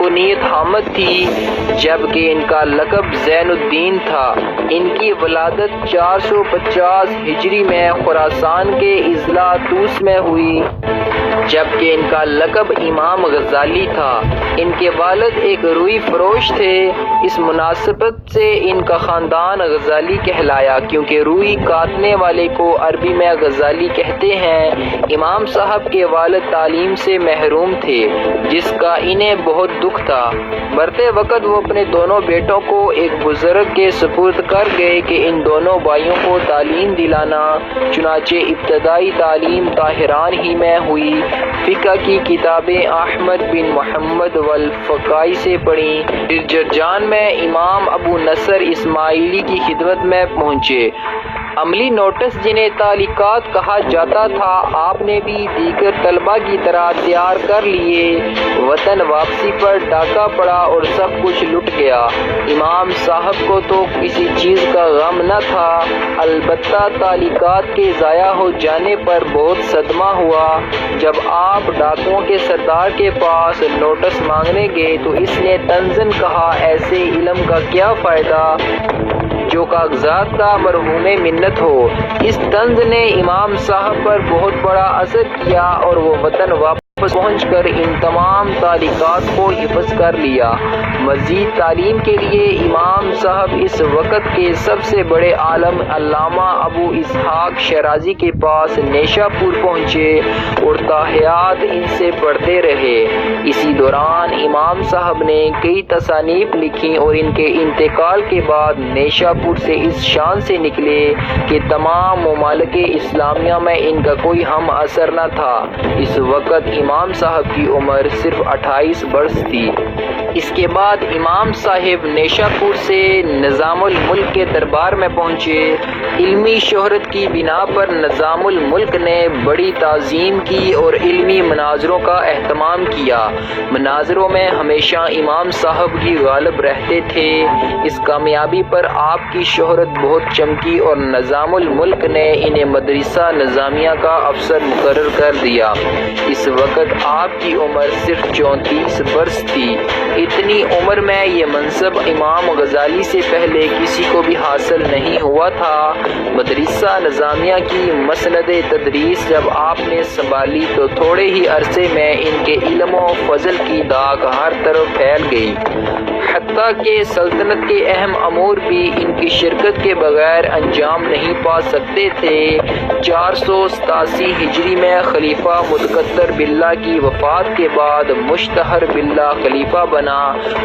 کنیت حامد تھی، جبکہ ان کا لقب زین الدین تھا۔ ان کی ولادت 450 ہجری میں خراسان کے اضلاع طوس میں ہوئی، جبکہ ان کا لقب امام غزالی تھا۔ ان کے والد ایک روئی فروش تھے، اس مناسبت سے ان کا خاندان غزالی کہلایا، کیونکہ روئی کاٹنے والے کو عربی میں غزالی کہتے ہیں۔ امام صاحب کے والد تعلیم سے محروم تھے، جس کا انہیں بہت دکھ تھا۔ مرتے وقت وہ اپنے دونوں بیٹوں کو ایک بزرگ کے سپرد کر گئے کہ ان دونوں بھائیوں کو تعلیم دلانا۔ چنانچہ ابتدائی تعلیم طاہران ہی میں ہوئی، فقہ کی کتابیں احمد بن محمد والفقائی سے پڑھیں، پھر جرجان میں امام ابو نصر اسماعیلی کی خدمت میں پہنچے۔ عملی نوٹس جنہیں تعلیقات کہا جاتا تھا، آپ نے بھی دیگر طلباء کی طرح تیار کر لیے۔ وطن واپسی پر ڈاکہ پڑا اور سب کچھ لٹ گیا۔ امام صاحب کو تو کسی چیز کا غم نہ تھا، البتہ تعلیقات کے ضائع ہو جانے پر بہت صدمہ ہوا۔ جب آپ ڈاکوؤں کے سردار کے پاس نوٹس مانگنے گئے تو اس نے طنزاً کہا، ایسے علم کا کیا فائدہ جو کاغذات کا مرہون منت ہو۔ اس طنز نے امام صاحب پر بہت بڑا اثر کیا اور وہ وطن واپس پہنچ کر ان تمام تعلیقات کو حفظ کر لیا۔ مزید تعلیم کے لیے امام صاحب اس وقت کے سب سے بڑے عالم علامہ ابو اسحاق شیرازی کے پاس نیشا پور پہنچے اور تا حیات ان سے پڑھتے رہے۔ اسی دوران امام صاحب نے کئی تصانیف لکھیں اور ان کے انتقال کے بعد نیشا پور سے اس شان سے نکلے کہ تمام ممالک اسلامیہ میں ان کا کوئی ہم اثر نہ تھا۔ اس وقت امام صاحب کی عمر صرف 28 برس تھی۔ اس کے بعد امام صاحب نیشا پور سے نظام الملک کے دربار میں پہنچے۔ علمی شہرت کی بنا پر نظام الملک نے بڑی تعظیم کی اور علمی مناظروں کا اہتمام کیا۔ مناظروں میں ہمیشہ امام صاحب ہی غالب رہتے تھے۔ اس کامیابی پر آپ کی شہرت بہت چمکی اور نظام الملک نے انہیں مدرسہ نظامیہ کا افسر مقرر کر دیا۔ اس وقت آپ کی عمر صرف 34 برس تھی۔ اتنی عمر میں یہ منصب امام غزالی سے پہلے کسی کو بھی حاصل نہیں ہوا تھا۔ مدرسہ نظامیہ کی مسند تدریس جب آپ نے سنبھالی تو تھوڑے ہی عرصے میں ان کے علم و فضل کی داغ ہر طرف پھیل گئی، حتیٰ کہ سلطنت کے اہم امور بھی ان کی شرکت کے بغیر انجام نہیں پا سکتے تھے۔ 487 ہجری میں خلیفہ متقدر باللہ کی وفات کے بعد مشتہر باللہ خلیفہ بنا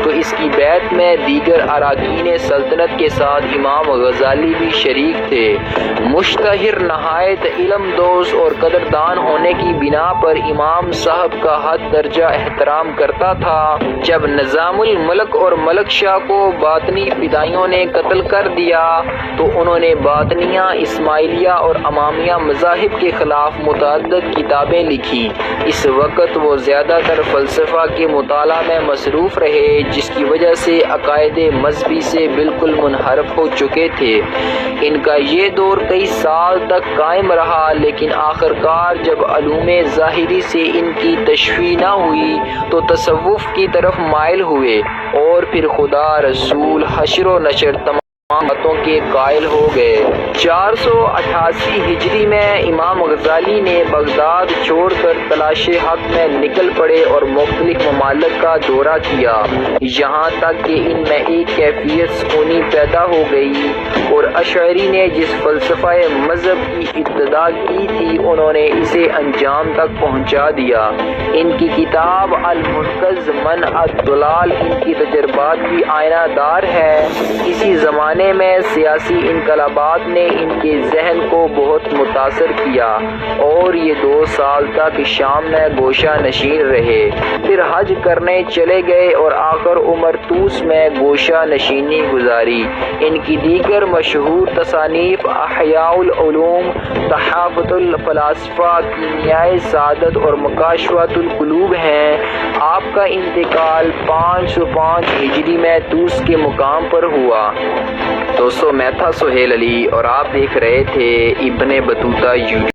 تو اس کی بیعت میں دیگر اراکین سلطنت کے ساتھ امام غزالی بھی شریک تھے۔ مشتہر نہایت علم دوست اور قدردان ہونے کی بنا پر امام صاحب کا حد درجہ احترام کرتا تھا۔ جب نظام الملک اور ملک شاہ کو باطنی فدائیوں نے قتل کر دیا تو انہوں نے باطنیہ، اسماعیلیہ اور امامیہ مذاہب کے خلاف متعدد کتابیں لکھی۔ اس وقت وہ زیادہ تر فلسفہ کے مطالعہ میں مصروف رہے، جس کی وجہ سے عقائد مذہبی سے بالکل منحرف ہو چکے تھے۔ ان کا یہ دور کئی سال تک قائم رہا، لیکن آخرکار جب علوم ظاہری سے ان کی تشفی نہ ہوئی تو تصوف کی طرف مائل ہوئے اور پھر خدا، رسول، حشر و نشر تمام باتوں کے قائل ہو گئے۔ 488 ہجری میں امام غزالی نے بغداد چھوڑ کر تلاش حق میں نکل پڑے اور مختلف ممالک کا دورہ کیا، یہاں تک کہ ان میں ایک کیفیت سکونی پیدا ہو گئی اور اشعری نے جس فلسفہ مذہب کی ابتدا کی تھی انہوں نے اسے انجام تک پہنچا دیا۔ ان کی کتاب المنقذ من الضلال ان کی تجربات کی آئینہ دار ہے۔ اسی زمانے میں سیاسی انقلابات نے ان کے ذہن کو بہت متاثر کیا اور یہ 2 سال تک شام میں گوشہ نشین رہے، پھر حج کرنے چلے گئے اور آخر عمر طوس میں گوشہ نشینی گزاری۔ ان کی دیگر مشہور تصانیف احیاء العلوم، تحفۃ الفلاسفہ، کیمیائے سعادت اور مکاشفۃ القلوب ہیں۔ آپ کا انتقال 505 ہجری میں طوس کے مقام پر ہوا۔ دوستو، میں تھا سہیل علی اور آپ دیکھ رہے تھے ابن بطوطہ یوٹیوب